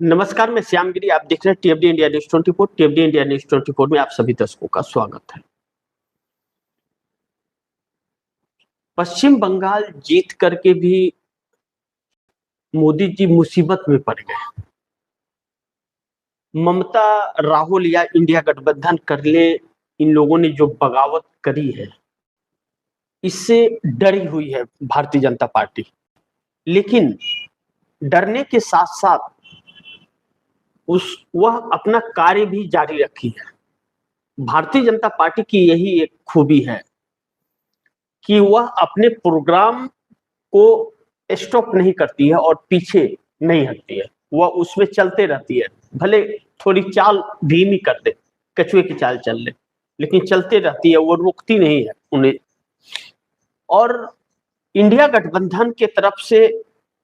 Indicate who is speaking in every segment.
Speaker 1: नमस्कार, मैं श्याम गिरी। आप देख रहे हैं टीएफडी इंडिया न्यूज 24। टीएफडी इंडिया न्यूज 24 में आप सभी दर्शकों का स्वागत है। पश्चिम बंगाल जीत करके भी मोदी जी मुसीबत में पड़ गए। ममता, राहुल या इंडिया गठबंधन कर ले, इन लोगों ने जो बगावत करी है, इससे डरी हुई है भारतीय जनता पार्टी। लेकिन डरने के साथ साथ वह अपना कार्य भी जारी रखी है। भारतीय जनता पार्टी की यही एक खूबी है कि वह अपने प्रोग्राम को स्टॉप नहीं करती है और पीछे नहीं हटती है। वह उसमें चलते रहती है, भले थोड़ी चाल धीमी कर दे, कछुए की चाल चल ले, लेकिन चलते रहती है, वो रुकती नहीं है उन्हें। और इंडिया गठबंधन के तरफ से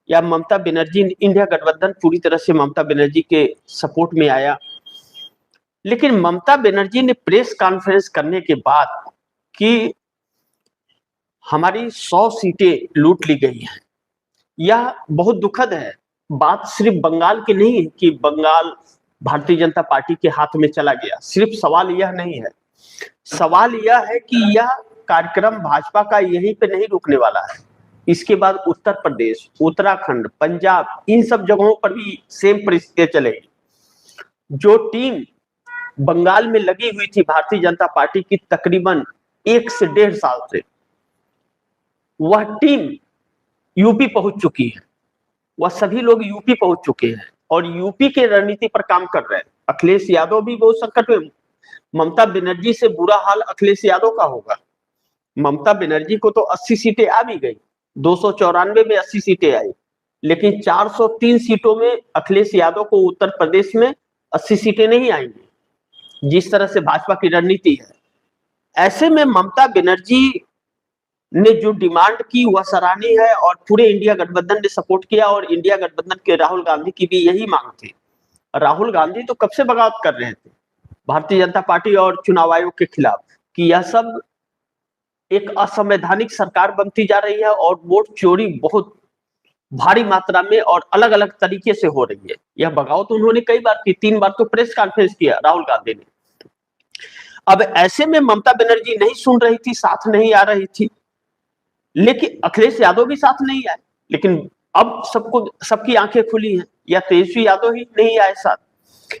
Speaker 1: या ममता बनर्जी, इंडिया गठबंधन पूरी तरह से ममता बनर्जी के सपोर्ट में आया, लेकिन ममता बनर्जी ने प्रेस कॉन्फ्रेंस करने के बाद कि हमारी 100 सीटें लूट ली गई हैं, यह बहुत दुखद है। बात सिर्फ बंगाल की नहीं है कि बंगाल भारतीय जनता पार्टी के हाथ में चला गया। सिर्फ सवाल यह नहीं है, सवाल यह है कि यह कार्यक्रम भाजपा का यहीं पे नहीं रुकने वाला है। इसके बाद उत्तर प्रदेश, उत्तराखंड, पंजाब, इन सब जगहों पर भी सेम परिस्थितियां चलेगी। जो टीम बंगाल में लगी हुई थी भारतीय जनता पार्टी की तकरीबन 1 से 1.5 साल से, वह टीम यूपी पहुंच चुकी है। वह सभी लोग यूपी पहुंच चुके हैं और यूपी के रणनीति पर काम कर रहे हैं। अखिलेश यादव भी बहुत संकट में। ममता बनर्जी से बुरा हाल अखिलेश यादव का होगा। ममता बनर्जी को तो 80 सीटें आ भी गई, 294 में 80 सीटें आई, लेकिन 403 सीटों में अखिलेश यादव को उत्तर प्रदेश में 80 सीटें नहीं आएंगी, जिस तरह से भाजपा की रणनीति है। ऐसे में ममता बनर्जी ने जो डिमांड की वह सराहनीय है और पूरे इंडिया गठबंधन ने सपोर्ट किया। और इंडिया गठबंधन के राहुल गांधी की भी यही मांग थी। राहुल गांधी तो कब से बगावत कर रहे थे भारतीय जनता पार्टी और चुनाव आयोग के खिलाफ कि यह सब एक असंवैधानिक सरकार बनती जा रही है और वोट चोरी बहुत भारी मात्रा में और अलग अलग तरीके से हो रही है। यह बगावत उन्होंने कई बार की, 3 बार तो प्रेस कॉन्फ्रेंस किया राहुल गांधी ने। अब ऐसे में ममता बनर्जी नहीं सुन रही थी, साथ नहीं आ रही थी, लेकिन अखिलेश यादव भी साथ नहीं आए। लेकिन अब सबकी आंखें खुली हैं, या तेजस्वी यादव ही नहीं आए साथ।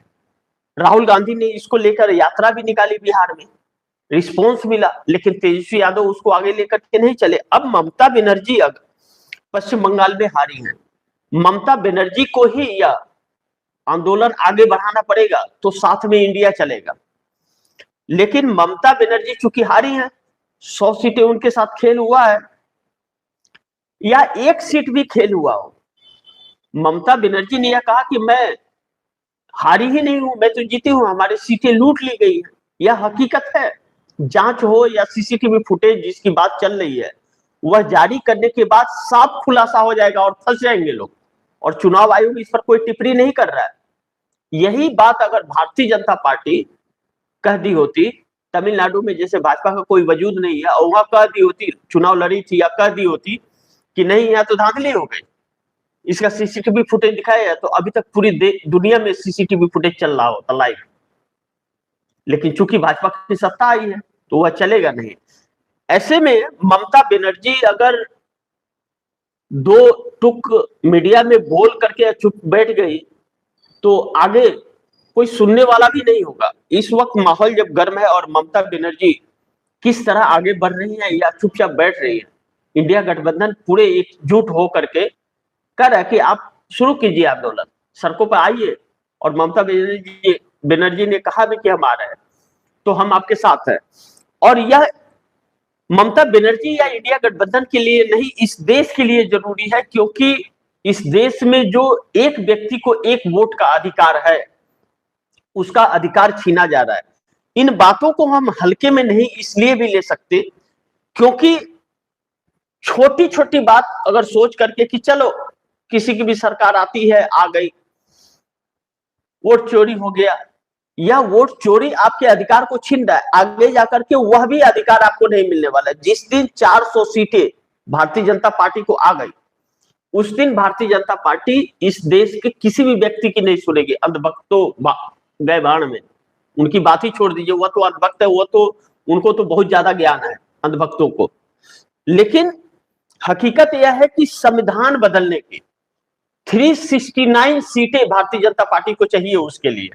Speaker 1: राहुल गांधी ने इसको लेकर यात्रा भी निकाली बिहार में, रिस्पॉन्स मिला, लेकिन तेजस्वी यादव उसको आगे लेकर के नहीं चले। अब ममता बनर्जी पश्चिम बंगाल में हारी है। ममता बनर्जी को ही यह आंदोलन आगे बढ़ाना पड़ेगा तो साथ में इंडिया चलेगा। लेकिन ममता बनर्जी चूंकि हारी है, 100 सीटें उनके साथ खेल हुआ है, या 1 सीट भी खेल हुआ हो, ममता बनर्जी ने यह कहा कि मैं हारी ही नहीं हूं, मैं तो जीती हूं, हमारी सीटें लूट ली गई है। यह हकीकत है। जांच हो या सीसीटीवी फुटेज जिसकी बात चल रही है, वह जारी करने के बाद साफ खुलासा हो जाएगा और फंस जाएंगे लोग। और चुनाव आयोग इस पर कोई टिप्पणी नहीं कर रहा है। यही बात अगर भारतीय जनता पार्टी कह दी होती, तमिलनाडु में जैसे भाजपा का कोई वजूद नहीं है, और वहां कह दी होती, चुनाव लड़ी थी, या कह दी होती कि नहीं यहाँ तो धांधली हो गई, इसका सीसीटीवी फुटेज दिखाया, तो अभी तक पूरी दुनिया में सीसीटीवी फुटेज चल रहा होता लाइव। लेकिन चूंकि भाजपा की सत्ता आई है तो वह चलेगा नहीं। ऐसे में ममता बनर्जी अगर 2 टुक मीडिया में बोल करके चुप बैठ गई तो आगे कोई सुनने वाला भी नहीं होगा। इस वक्त माहौल जब गर्म है और ममता बनर्जी किस तरह आगे बढ़ रही है या चुपचाप बैठ रही है, इंडिया गठबंधन पूरे एकजुट होकर के कह रहा है कि आप शुरू कीजिए आंदोलन, सड़कों पर आइए। और ममता बनर्जी ने कहा भी कि हम आ रहे हैं, तो हम आपके साथ हैं। और यह ममता बनर्जी या इंडिया गठबंधन के लिए नहीं, इस देश के लिए जरूरी है, क्योंकि इस देश में जो एक व्यक्ति को एक वोट का अधिकार है, उसका अधिकार छीना जा रहा है। इन बातों को हम हल्के में नहीं इसलिए भी ले सकते क्योंकि छोटी छोटी बात अगर सोच करके कि चलो किसी की भी सरकार आती है, आ गई, वोट चोरी हो गया, यह वोट चोरी आपके अधिकार को छीन रहा है। आगे जाकर के वह भी अधिकार आपको नहीं मिलने वाला है। जिस दिन 400 सीटें भारतीय जनता पार्टी को आ गई, उस दिन भारतीय जनता पार्टी इस देश के किसी भी व्यक्ति की नहीं सुनेगी। अंधभक्त तो गए बाण में, उनकी बात ही छोड़ दीजिए, वह तो अंधभक्त है, वो तो उनको तो बहुत ज्यादा ज्ञान है अंधभक्तों को। लेकिन हकीकत यह है कि संविधान बदलने की 369 सीटें भारतीय जनता पार्टी को चाहिए, उसके लिए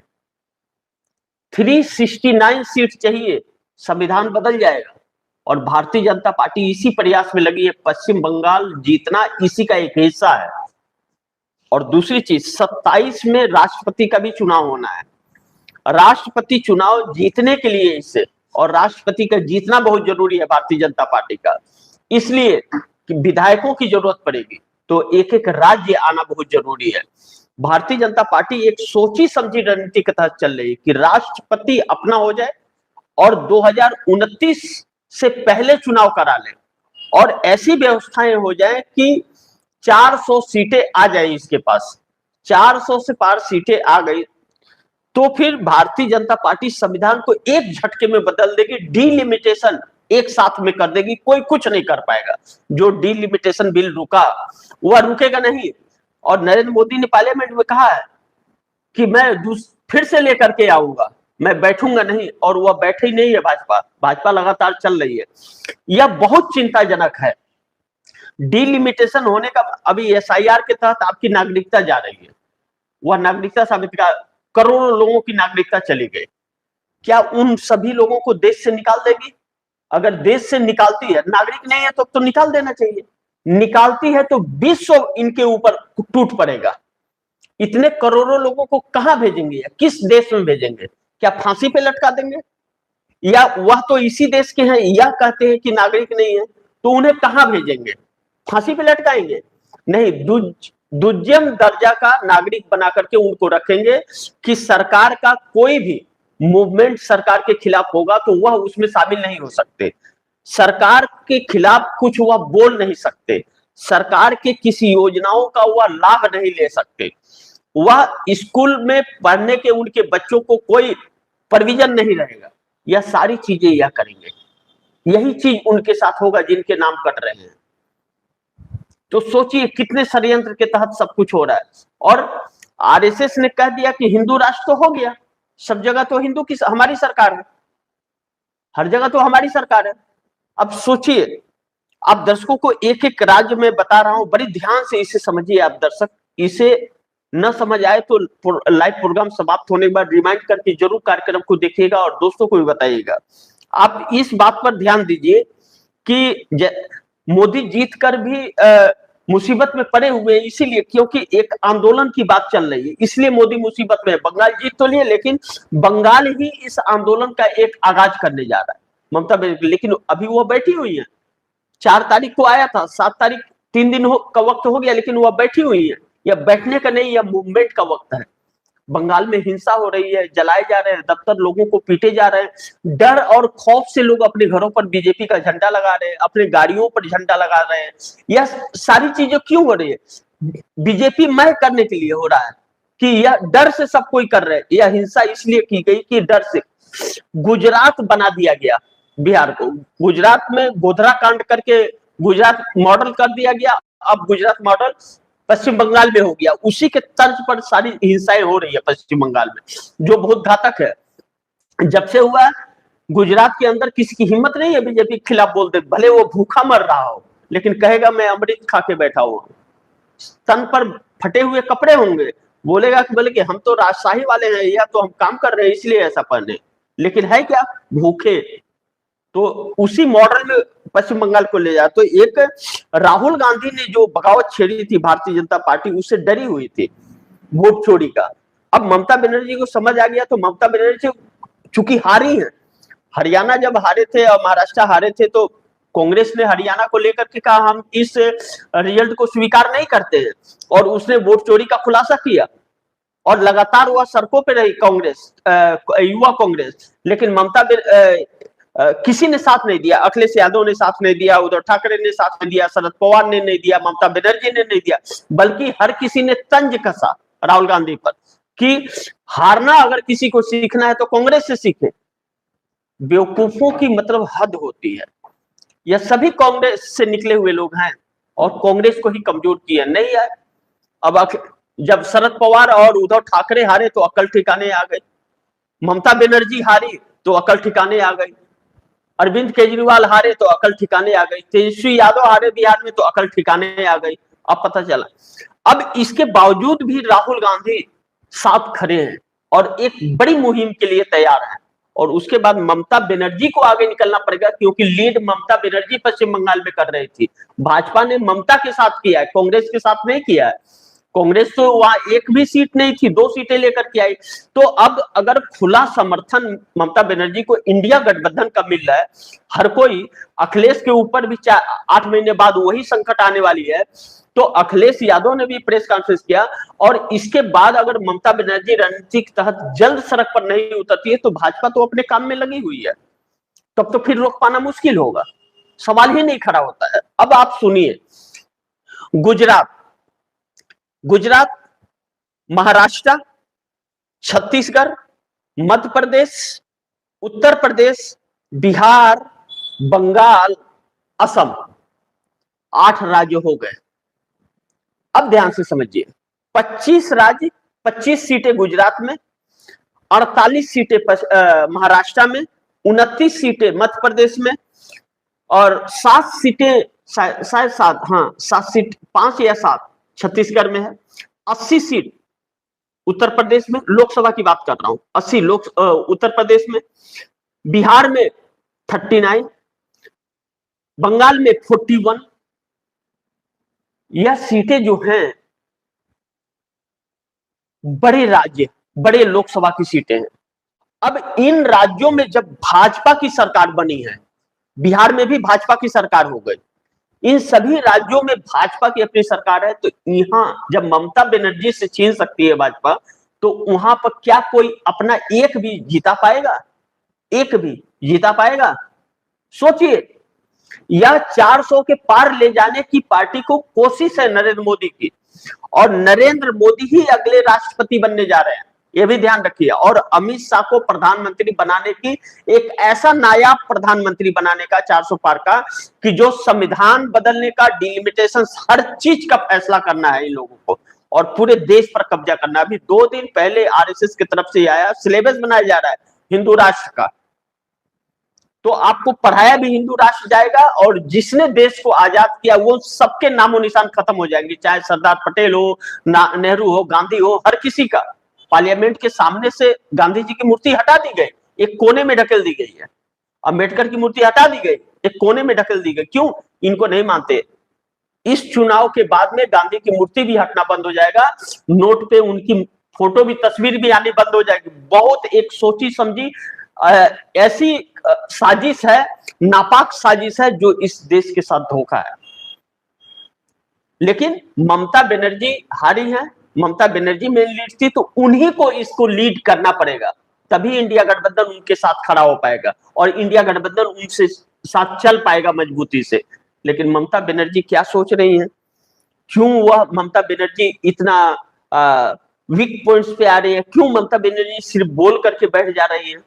Speaker 1: 369 सीट चाहिए, संविधान बदल जाएगा। और भारतीय जनता पार्टी इसी प्रयास में लगी है, पश्चिम बंगाल जीतना इसी का एक हिस्सा है। और दूसरी चीज, 27 में राष्ट्रपति का भी चुनाव होना है। राष्ट्रपति चुनाव जीतने के लिए इससे, और राष्ट्रपति का जीतना बहुत जरूरी है भारतीय जनता पार्टी का, इसलिए कि विधायकों की जरूरत पड़ेगी, तो एक एक राज्य आना बहुत जरूरी है। भारतीय जनता पार्टी एक सोची समझी रणनीति के तहत चल रही है कि राष्ट्रपति अपना हो जाए और 2029 से पहले चुनाव करा ले, और ऐसी व्यवस्थाएं हो जाए कि 400 सीटें आ जाए इसके पास। 400 से पार सीटें आ गई तो फिर भारतीय जनता पार्टी संविधान को एक झटके में बदल देगी, डीलिमिटेशन एक साथ में कर देगी, कोई कुछ नहीं कर पाएगा। जो डीलिमिटेशन बिल रुका वह रुकेगा नहीं। और नरेंद्र मोदी ने पार्लियामेंट में कहा है कि मैं फिर से लेकर के आऊंगा, मैं बैठूंगा नहीं, और वह बैठे ही नहीं है। भाजपा लगातार चल रही है। यह बहुत चिंताजनक है। डीलिमिटेशन होने का, अभी एसआईआर के तहत आपकी नागरिकता जा रही है, वह नागरिकता साबित का करोड़ों लोगों की नागरिकता चली गई, क्या उन सभी लोगों को देश से निकाल देगी? अगर देश से निकालती है, नागरिक नहीं है तो निकाल देना चाहिए। निकालती है तो विश्व इनके ऊपर टूट पड़ेगा। इतने करोड़ों लोगों को कहां भेजेंगे, या किस देश में भेजेंगे? क्या फांसी पे लटका देंगे? या वह तो इसी देश के हैं, यह कहते हैं कि नागरिक नहीं है, तो उन्हें कहां भेजेंगे? फांसी पे लटकाएंगे? नहीं, दुर्जम दर्जा का नागरिक बना करके उनको रखेंगे कि सरकार का कोई भी मूवमेंट सरकार के खिलाफ होगा तो वह उसमें शामिल नहीं हो सकते, सरकार के खिलाफ कुछ वह बोल नहीं सकते, सरकार के किसी योजनाओं का वह लाभ नहीं ले सकते, वह स्कूल में पढ़ने के उनके बच्चों को कोई प्रोविजन नहीं रहेगा। यह सारी चीजें यह करेंगे, यही चीज उनके साथ होगा जिनके नाम कट रहे हैं। तो सोचिए कितने षड्यंत्र के तहत सब कुछ हो रहा है। और आरएसएस ने कह दिया कि हिंदू राष्ट्र तो हो गया, सब जगह तो हिंदू की हमारी सरकार है, हर जगह तो हमारी सरकार है। अब सोचिए, आप दर्शकों को एक एक राज्य में बता रहा हूं, बड़ी ध्यान से इसे समझिए आप दर्शक। इसे न समझ आए तो लाइव प्रोग्राम समाप्त होने के बाद रिमाइंड करके जरूर कार्यक्रम को देखिएगा और दोस्तों को भी बताइएगा। आप इस बात पर ध्यान दीजिए कि मोदी जीत कर भी मुसीबत में पड़े हुए हैं, इसीलिए क्योंकि एक आंदोलन की बात चल रही है, इसलिए मोदी मुसीबत में है। बंगाल जीत तो लिए, लेकिन बंगाल ही इस आंदोलन का एक आगाज करने जा रहा है, ममता बनर्जी। लेकिन अभी वो बैठी हुई है, 4 तारीख को आया था, 7 तारीख 3 दिन का वक्त हो गया, लेकिन वह बैठी हुई है। यह बैठने का नहीं, यह मूवमेंट का वक्त है। बंगाल में हिंसा हो रही है, जलाए जा रहे हैं दफ्तर, लोगों को पीटे जा रहे हैं, डर और खौफ से लोग अपने घरों पर बीजेपी का झंडा लगा रहे हैं, अपने गाड़ियों पर झंडा लगा रहे हैं। यह सारी चीजें क्यों हो रही है? बीजेपी मय करने के लिए हो रहा है कि यह डर से सब कोई कर रहे हैं। यह हिंसा इसलिए की गई कि डर से। गुजरात बना दिया गया बिहार को, गुजरात में गोधरा कांड करके गुजरात मॉडल कर दिया गया, अब गुजरात मॉडल पश्चिम बंगाल में हो गया। उसी के तर्ज पर सारी हिंसाएं हो रही है पश्चिम बंगाल में, जो बहुत घातक है। जब से हुआ गुजरात के अंदर किसी की हिम्मत नहीं है बीजेपी के खिलाफ बोल दे, भले वो भूखा मर रहा हो, लेकिन कहेगा मैं अमृत खा के बैठा हुआ, तन पर फटे हुए कपड़े होंगे, बोलेगा कि बल्कि हम तो राजशाही वाले हैं, या तो हम काम कर रहे हैं इसलिए ऐसा पहने, लेकिन है क्या, भूखे। तो उसी मॉडल में पश्चिम बंगाल को ले जाए। तो एक राहुल गांधी ने जो बगावत छेड़ी थी भारतीय जनता पार्टी, उससे डरी हुई थी वोट चोरी का। अब ममता बनर्जी को समझ आ गया, तो ममता बनर्जी चूंकि हारी है, हरियाणा जब हारे थे और महाराष्ट्र हारे थे, तो कांग्रेस ने हरियाणा को लेकर के कहा हम इस रिजल्ट को स्वीकार नहीं करते हैं, और उसने वोट चोरी का खुलासा किया, और लगातार वह सड़कों पर रही कांग्रेस, युवा कांग्रेस। लेकिन ममता किसी ने साथ नहीं दिया, अखिलेश यादव ने साथ नहीं दिया, उद्धव ठाकरे ने साथ नहीं दिया, शरद पवार ने नहीं दिया, ममता बनर्जी ने नहीं दिया, बल्कि हर किसी ने तंज कसा राहुल गांधी पर कि हारना अगर किसी को सीखना है तो कांग्रेस से सीखे। बेवकूफों की मतलब हद होती है। यह सभी कांग्रेस से निकले हुए लोग हैं, और कांग्रेस को ही कमजोर किया। नहीं है, अब जब शरद पवार और उद्धव ठाकरे हारे तो अकल ठिकाने आ गई, ममता बनर्जी हारी तो अकल ठिकाने आ गई, अरविंद केजरीवाल हारे तो अकल ठिकाने आ गई, तेजस्वी यादव हारे बिहार में तो अकल ठिकाने आ गई। अब पता चला, अब इसके बावजूद भी राहुल गांधी साथ खड़े हैं और एक बड़ी मुहिम के लिए तैयार हैं। और उसके बाद ममता बनर्जी को आगे निकलना पड़ेगा, क्योंकि लीड ममता बनर्जी पश्चिम बंगाल में कर रही थी। भाजपा ने ममता के साथ किया है, कांग्रेस के साथ नहीं किया है। कांग्रेस तो वहां एक भी सीट नहीं थी, 2 सीटें लेकर के आई। तो अब अगर खुला समर्थन ममता बनर्जी को इंडिया गठबंधन का मिल रहा है, हर कोई अखिलेश के ऊपर भी 8 महीने बाद वही संकट आने वाली है, तो अखिलेश यादव ने भी प्रेस कॉन्फ्रेंस किया। और इसके बाद अगर ममता बनर्जी रणनीति के तहत जल्द सड़क पर नहीं उतरती है तो भाजपा तो अपने काम में लगी हुई है, तब तो फिर रोक पाना मुश्किल होगा, सवाल ही नहीं खड़ा होता है। अब आप सुनिए, गुजरात, महाराष्ट्र, छत्तीसगढ़, मध्य प्रदेश, उत्तर प्रदेश, बिहार, बंगाल, असम, 8 राज्य हो गए। अब ध्यान से समझिए, 25 राज्य, 25 सीटें गुजरात में, 48 सीटें महाराष्ट्र में, 29 सीटें मध्य प्रदेश में और 7 सीटें शायद 7, हाँ 7 सीट, 5 या 7 छत्तीसगढ़ में है। 80 सीट उत्तर प्रदेश में, लोकसभा की बात कर रहा हूं, 80 उत्तर प्रदेश में, बिहार में 39, बंगाल में 41। यह सीटें जो हैं बड़े राज्य, बड़े लोकसभा की सीटें हैं। अब इन राज्यों में जब भाजपा की सरकार बनी है, बिहार में भी भाजपा की सरकार हो गई, इन सभी राज्यों में भाजपा की अपनी सरकार है, तो यहां जब ममता बनर्जी से छीन सकती है भाजपा, तो वहां पर क्या कोई अपना एक भी जीता पाएगा? एक भी जीता पाएगा? सोचिए, यह 400 के पार ले जाने की पार्टी को कोशिश है नरेंद्र मोदी की, और नरेंद्र मोदी ही अगले राष्ट्रपति बनने जा रहे हैं, यह भी ध्यान रखिए। और अमित शाह को प्रधानमंत्री बनाने की, एक ऐसा नायाब प्रधानमंत्री बनाने का 400 पार का, कि जो संविधान बदलने का, डिलिमिटेशन, हर चीज का फैसला करना है इन लोगों को, और पूरे देश पर कब्जा करना। अभी 2 दिन पहले आरएसएस की तरफ से आया, सिलेबस बनाया जा रहा है हिंदू राष्ट्र का, तो आपको पढ़ाया भी हिंदू राष्ट्र जाएगा, और जिसने देश को आजाद किया वो सबके नामो निशान खत्म हो जाएंगे, चाहे सरदार पटेल हो, नेहरू हो, गांधी हो, हर किसी का। पार्लियामेंट के सामने से गांधी जी की मूर्ति हटा दी गई, एक कोने में ढकेल दी गई है। अंबेडकर की मूर्ति हटा दी गई, एक कोने में ढकेल दी गई। क्यों? इनको नहीं मानते। इस चुनाव के बाद में गांधी की मूर्ति भी हटना बंद हो जाएगा, नोट पे उनकी फोटो भी, तस्वीर भी आनी बंद हो जाएगी। बहुत एक सोची समझी ऐसी साजिश है, नापाक साजिश है, जो इस देश के साथ धोखा है। लेकिन ममता बनर्जी हारी है, ममता बनर्जी में लीड थी, तो उन्हीं को इसको लीड करना पड़ेगा, तभी इंडिया गठबंधन उनके साथ खड़ा हो पाएगा और इंडिया गठबंधन उनसे साथ चल पाएगा मजबूती से। लेकिन ममता बनर्जी क्या सोच रही है? क्यों वह ममता बनर्जी इतना वीक पॉइंट्स पे आ रही है? क्यों ममता बनर्जी सिर्फ बोल करके बैठ जा रही है?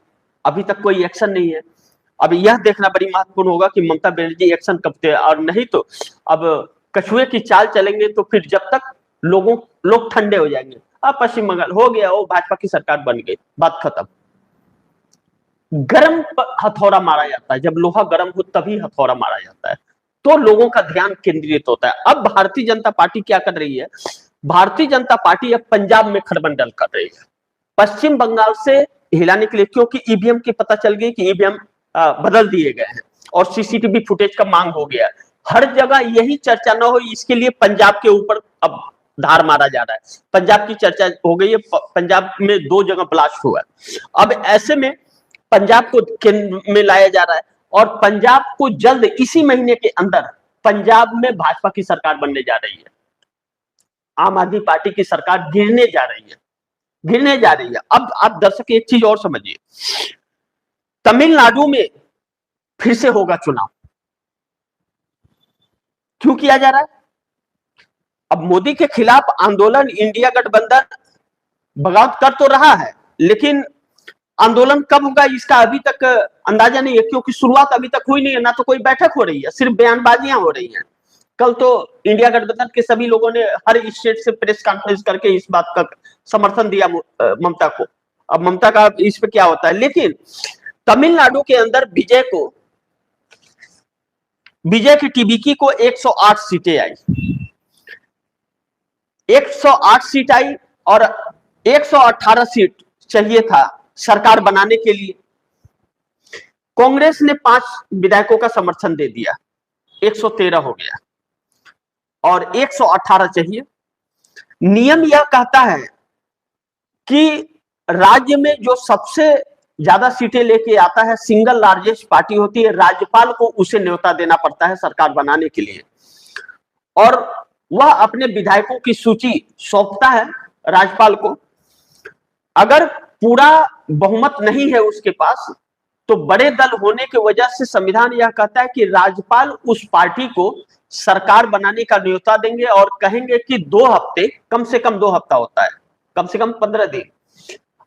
Speaker 1: अभी तक कोई एक्शन नहीं है। अब यह देखना बड़ी महत्वपूर्ण होगा कि ममता बनर्जी एक्शन कब दे, और नहीं तो अब कछुए की चाल चलेंगे तो फिर जब तक लोग ठंडे हो जाएंगे। अब पश्चिम बंगाल हो गया, वो भाजपा की सरकार बन गई, बात खत्म। गर्म हथौड़ा मारा जाता है, जब लोहा गर्म हो तभी हथौड़ा मारा जाता है, तो लोगों का ध्यान केंद्रित होता है। अब भारतीय जनता पार्टी क्या कर रही है? भारतीय जनता पार्टी अब पंजाब में खरबंदल कर रही है, पश्चिम बंगाल से हिलाने के लिए, क्योंकि ईवीएम की पता चल गई कि ईवीएम बदल दिए गए हैं और सीसीटीवी फुटेज का मांग हो गया। हर जगह यही चर्चा न हो, इसके लिए पंजाब के ऊपर अब धार मारा जा रहा है। पंजाब की चर्चा हो गई है, पंजाब में 2 जगह ब्लास्ट हुआ है। अब ऐसे में पंजाब को केंद्र में लाया जा रहा है, और पंजाब को जल्द इसी महीने के अंदर पंजाब में भाजपा की सरकार बनने जा रही है। आम आदमी पार्टी की सरकार गिरने जा रही है। अब आप दर्शक एक चीज और समझिए, तमिलनाडु में फिर से होगा चुनाव। क्यों किया जा रहा है? अब मोदी के खिलाफ आंदोलन इंडिया गठबंधन बगावत कर तो रहा है, लेकिन आंदोलन कब होगा इसका अभी तक अंदाजा नहीं है, क्योंकि शुरुआत अभी तक हुई नहीं है, ना तो कोई बैठक हो रही है, सिर्फ बयानबाजियां हो रही हैं। कल तो इंडिया गठबंधन के सभी लोगों ने हर स्टेट से प्रेस कॉन्फ्रेंस करके इस बात का समर्थन दिया ममता को। अब ममता का इस पे क्या होता है, लेकिन तमिलनाडु के अंदर विजय की टीबीकी को 108 सीटें आई, 108 सीट आई और 118 सीट चाहिए था सरकार बनाने के लिए। कांग्रेस ने 5 विधायकों का समर्थन दे दिया, 113 हो गया और 118 चाहिए। नियम यह कहता है कि राज्य में जो सबसे ज्यादा सीटें लेके आता है, सिंगल लार्जेस्ट पार्टी होती है, राज्यपाल को उसे न्योता देना पड़ता है सरकार बनाने के लिए और वह अपने विधायकों की सूची सौंपता है राज्यपाल को। अगर पूरा बहुमत नहीं है उसके पास तो बड़े दल होने की वजह से संविधान यह कहता है कि राज्यपाल उस पार्टी को सरकार बनाने का न्योता देंगे और कहेंगे कि 2 हफ्ते, कम से कम 2 हफ्ता होता है, कम से कम 15 दिन,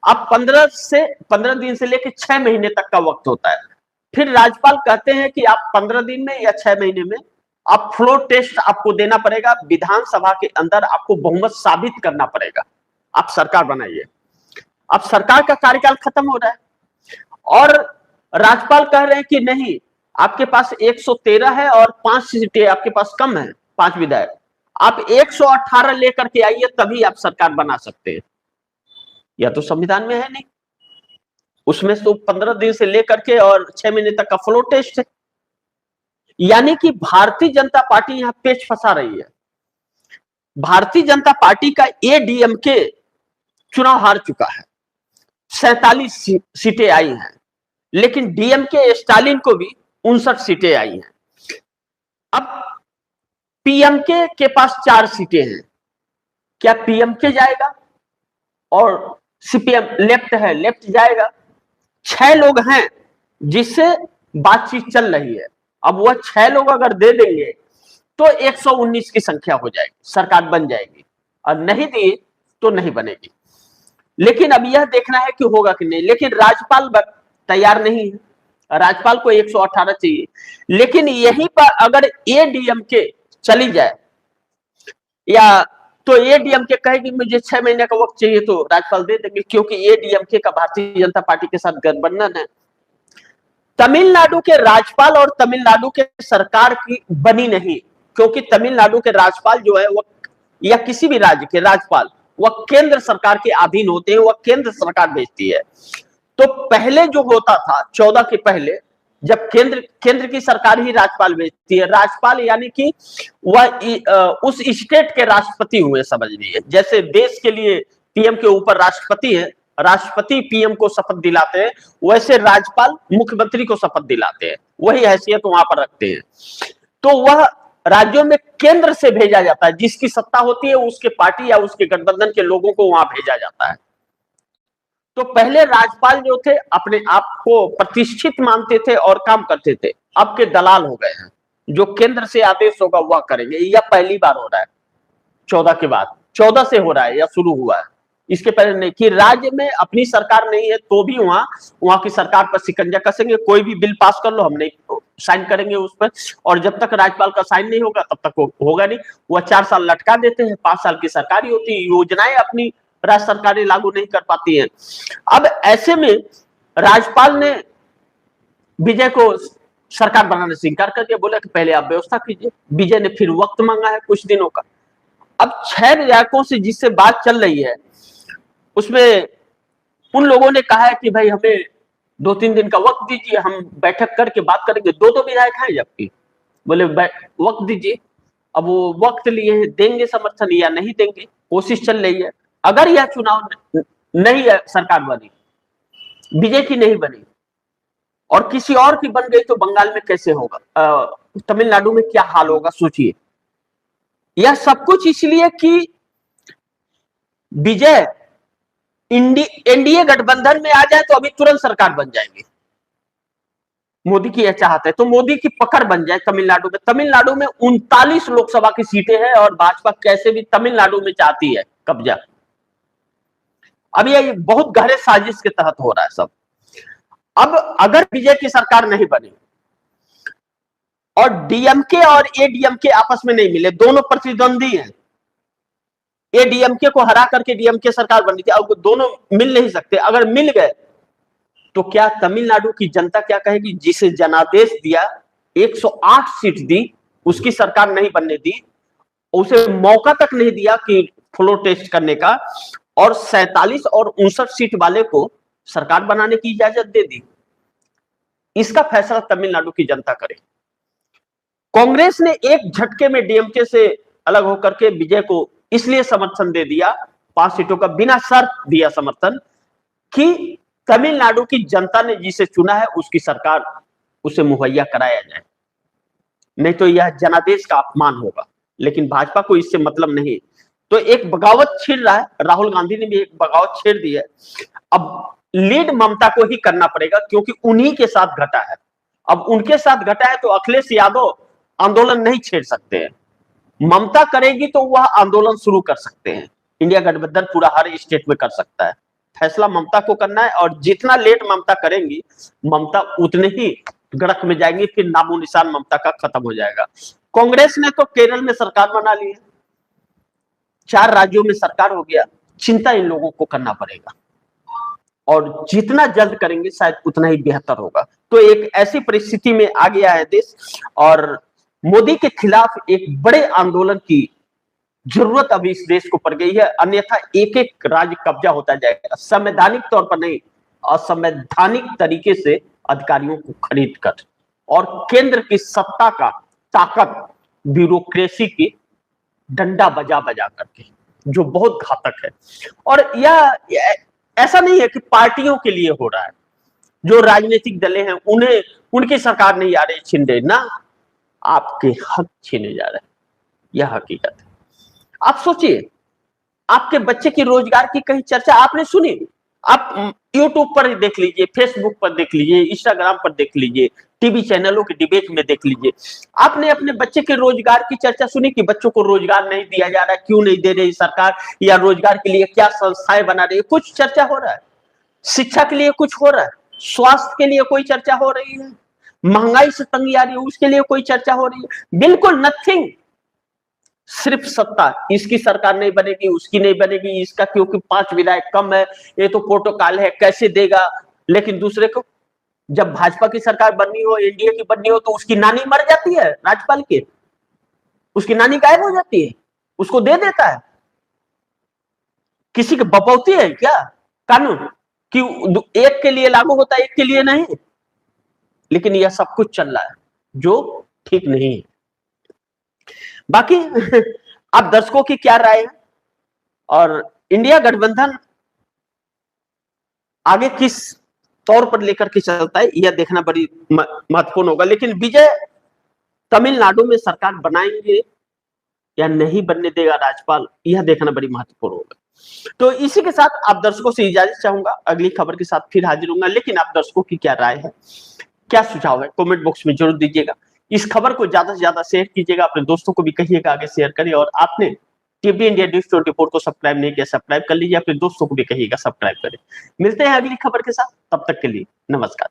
Speaker 1: अब 15 दिन से लेकर 6 महीने तक का वक्त होता है। फिर राज्यपाल कहते हैं कि आप 15 दिन में या 6 महीने में आप फ्लोर टेस्ट आपको देना पड़ेगा, विधानसभा के अंदर आपको बहुमत साबित करना पड़ेगा, आप सरकार बनाइए। अब सरकार का कार्यकाल खत्म हो रहा है और राज्यपाल कह रहे हैं कि नहीं, आपके पास 113 है और 5 सीटें आपके पास कम है, 5 विधायक, आप 118 लेकर के आइए तभी आप सरकार बना सकते हैं। यह तो संविधान में है नहीं, उसमें तो 15 दिन से लेकर के और 6 महीने तक का फ्लोर टेस्ट है। यानी कि भारतीय जनता पार्टी यहां पेच फंसा रही है। भारतीय जनता पार्टी का एडीएमके चुनाव हार चुका है, 47 सीटें आई हैं, लेकिन डीएमके स्टालिन को भी 59 सीटें आई हैं। अब पीएमके के पास 4 सीटें हैं, क्या पीएमके जाएगा और सीपीएम लेफ्ट है, लेफ्ट जाएगा। 6 लोग हैं जिससे बातचीत चल रही है, अब वह 6 लोग अगर दे देंगे तो 119 की संख्या हो जाएगी, सरकार बन जाएगी, और नहीं दी तो नहीं बनेगी। लेकिन अब यह देखना है कि होगा कि नहीं, लेकिन राज्यपाल तैयार नहीं है, राज्यपाल को 118 चाहिए। लेकिन यहीं पर अगर एडीएमके चली जाए या तो एडीएमके कहेगी मुझे 6 महीने का वक्त चाहिए तो राज्यपाल दे देंगे, क्योंकि एडीएमके का भारतीय जनता पार्टी के साथ गठबंधन है। तमिलनाडु के राज्यपाल और तमिलनाडु के सरकार की बनी नहीं, क्योंकि तमिलनाडु के राज्यपाल जो है वह, या किसी भी राज्य के राज्यपाल, वह केंद्र सरकार के अधीन होते हैं, वह केंद्र सरकार भेजती है। तो पहले जो होता था 14 के पहले, जब केंद्र की सरकार ही राज्यपाल भेजती है, राज्यपाल यानी कि वह उस स्टेट के राष्ट्रपति हुए, समझ लीजिए। जैसे देश के लिए पीएम के ऊपर राष्ट्रपति है, राष्ट्रपति पीएम को शपथ दिलाते हैं, वैसे राज्यपाल मुख्यमंत्री को शपथ दिलाते हैं, वही हैसियत वहां पर रखते हैं। तो वह राज्यों में केंद्र से भेजा जाता है, जिसकी सत्ता होती है उसके पार्टी या उसके गठबंधन के लोगों को वहां भेजा जाता है। तो पहले राज्यपाल जो थे अपने आप को प्रतिष्ठित मानते थे और काम करते थे, अब के दलाल हो गए हैं, जो केंद्र से आदेश होगा वह करेंगे। यह पहली बार हो रहा है 14 के बाद, 14 से हो रहा है या शुरू हुआ है, इसके पहले नहीं। कि राज्य में अपनी सरकार नहीं है तो भी वहां की सरकार पर शिकंजा कसेंगे, कोई भी बिल पास कर लो हम नहीं साइन करेंगे उस पर, और जब तक राज्यपाल का साइन नहीं होगा तब तक होगा नहीं। वह 4 साल लटका देते हैं, 5 साल की सरकारी होती है, योजनाएं अपनी राज्य सरकारें लागू नहीं कर पाती हैं। अब ऐसे में राज्यपाल ने विजय को सरकार बनाने से इनकार कर दिया, बोला कि पहले आप व्यवस्था कीजिए। विजय ने फिर वक्त मांगा है कुछ दिनों का। अब 6 विधायकों से जिससे बात चल रही है उसमें उन लोगों ने कहा है कि भाई हमें 2-3 दिन का वक्त दीजिए, हम बैठक करके बात करेंगे। 2 विधायक हैं जबकि, बोले वक्त दीजिए। अब वो वक्त लिए देंगे समर्थन या नहीं देंगे, कोशिश चल रही है। अगर यह चुनाव नहीं है, सरकार बनी, विजय की नहीं बनी और किसी और की बन गई तो बंगाल में कैसे होगा, तमिलनाडु में क्या हाल होगा, सोचिए। यह सब कुछ इसलिए कि विजय एनडीए गठबंधन में आ जाए तो अभी तुरंत सरकार बन जाएगी। मोदी की यह चाहत है, तो मोदी की पकड़ बन जाए तमिलनाडु में। तमिलनाडु में 39 लोकसभा की सीटें हैं और भाजपा कैसे भी तमिलनाडु में चाहती है कब्जा। अब ये बहुत गहरे साजिश के तहत हो रहा है सब। अब अगर विजय की सरकार नहीं बनी और डीएमके और एडीएमके आपस में नहीं मिले, दोनों प्रतिद्वंदी हैं। एडीएमके को हरा करके डीएमके सरकार बनी थी, अब दोनों मिल नहीं सकते। अगर मिल गए तो क्या तमिलनाडु की जनता क्या कहेगी? जिसे जनादेश दिया, 108 सीट दी, उसकी सरकार नहीं बनने दी, उसे मौका तक नहीं दिया कि फ्लोर टेस्ट करने का, और 47 और 59 सीट वाले को सरकार बनाने की इजाजत दे दी। इसका फैसला तमिलनाडु की जनता करे। कांग्रेस ने एक झटके में डीएमके से अलग होकर के विजय को इसलिए समर्थन दे दिया, 5 सीटों का बिना शर्त दिया समर्थन, कि तमिलनाडु की जनता ने जिसे चुना है उसकी सरकार उसे मुहैया कराया जाए, नहीं तो यह जनादेश का अपमान होगा। लेकिन भाजपा को इससे मतलब नहीं, तो एक बगावत छिड़ रहा है। राहुल गांधी ने भी एक बगावत छेड़ दी है। अब लीड ममता को ही करना पड़ेगा, क्योंकि उन्हीं के साथ घटा है। अब उनके साथ घटा है तो अखिलेश यादव आंदोलन नहीं छेड़ सकते हैं। ममता करेगी तो वह आंदोलन शुरू कर सकते हैं। इंडिया गठबंधन पूरा हर स्टेट में कर सकता है। फैसला ममता को करना है, और जितना लेट ममता करेंगी, ममता उतने ही गड़क में जाएंगी, फिर नामो निशान ममता का खत्म हो जाएगा। कांग्रेस ने तो केरल में सरकार बना ली है, 4 राज्यों में सरकार हो गया। चिंता इन लोगों को करना पड़ेगा, और जितना जल्द करेंगे शायद उतना ही बेहतर होगा। तो एक ऐसी परिस्थिति में आ गया है देश, और मोदी के खिलाफ एक बड़े आंदोलन की जरूरत अभी इस देश को पड़ गई है, अन्यथा एक एक राज्य कब्जा होता जाएगा, संवैधानिक तौर पर नहीं, असंवैधानिक तरीके से अधिकारियों को खरीद कर, और केंद्र की सत्ता का ताकत ब्यूरोक्रेसी की डंडा बजा बजा करके, जो बहुत घातक है। और यह ऐसा नहीं है कि पार्टियों के लिए हो रहा है, जो राजनीतिक दलें हैं उन्हें उनकी सरकार नहीं आ रही छीनने ना, आपके हक छीने जा रहे हैं, यह हकीकत है। आप सोचिए, आपके बच्चे की रोजगार की कहीं चर्चा आपने सुनी? आप यूट्यूब पर देख लीजिए, फेसबुक पर देख लीजिए, इंस्टाग्राम पर देख लीजिए, टीवी चैनलों की डिबेट में देख लीजिए, आपने अपने बच्चे के रोजगार की चर्चा सुनी कि बच्चों को रोजगार नहीं दिया जा रहा है, क्यों नहीं दे रही सरकार, या रोजगार के लिए क्या संस्थाएं बना रही है? कुछ चर्चा हो रहा है? शिक्षा के लिए कुछ हो रहा है? स्वास्थ्य के लिए कोई चर्चा हो रही है? महंगाई से तंगी आ रही है, उसके लिए कोई चर्चा हो रही है? बिल्कुल नथिंग। सिर्फ सत्ता, इसकी सरकार नहीं बनेगी, उसकी नहीं बनेगी, इसका क्योंकि 5 विधायक कम है, ये तो प्रोटोकॉल है, कैसे देगा। लेकिन दूसरे को, जब भाजपा की सरकार बननी हो, एनडीए की बननी हो, तो उसकी नानी मर जाती है, राज्यपाल के, उसकी नानी गायब हो जाती है, उसको दे देता है। किसी की बपौती है क्या कानून कि एक के लिए लागू होता है, एक के लिए नहीं? लेकिन यह सब कुछ चल रहा है जो ठीक नहीं है। बाकी आप दर्शकों की क्या राय है, और इंडिया गठबंधन आगे किस तौर पर लेकर के चलता है, यह देखना बड़ी महत्वपूर्ण होगा। लेकिन विजय तमिलनाडु में सरकार बनाएंगे या नहीं बनने देगा राज्यपाल, यह देखना बड़ी महत्वपूर्ण होगा। तो इसी के साथ आप दर्शकों से इजाजत चाहूंगा, अगली खबर के साथ फिर हाजिर होऊंगा। लेकिन आप दर्शकों की क्या राय है, क्या सुझाव है, कमेंट बॉक्स में जरूर दीजिएगा। इस खबर को ज्यादा से ज्यादा शेयर कीजिएगा, अपने दोस्तों को भी कहिएगा आगे शेयर करें। और आपने टीवी इंडिया न्यूज 24 को सब्सक्राइब नहीं किया, सब्सक्राइब कर लीजिए, अपने दोस्तों को भी कहिएगा सब्सक्राइब करें। मिलते हैं अगली खबर के साथ, तब तक के लिए नमस्कार।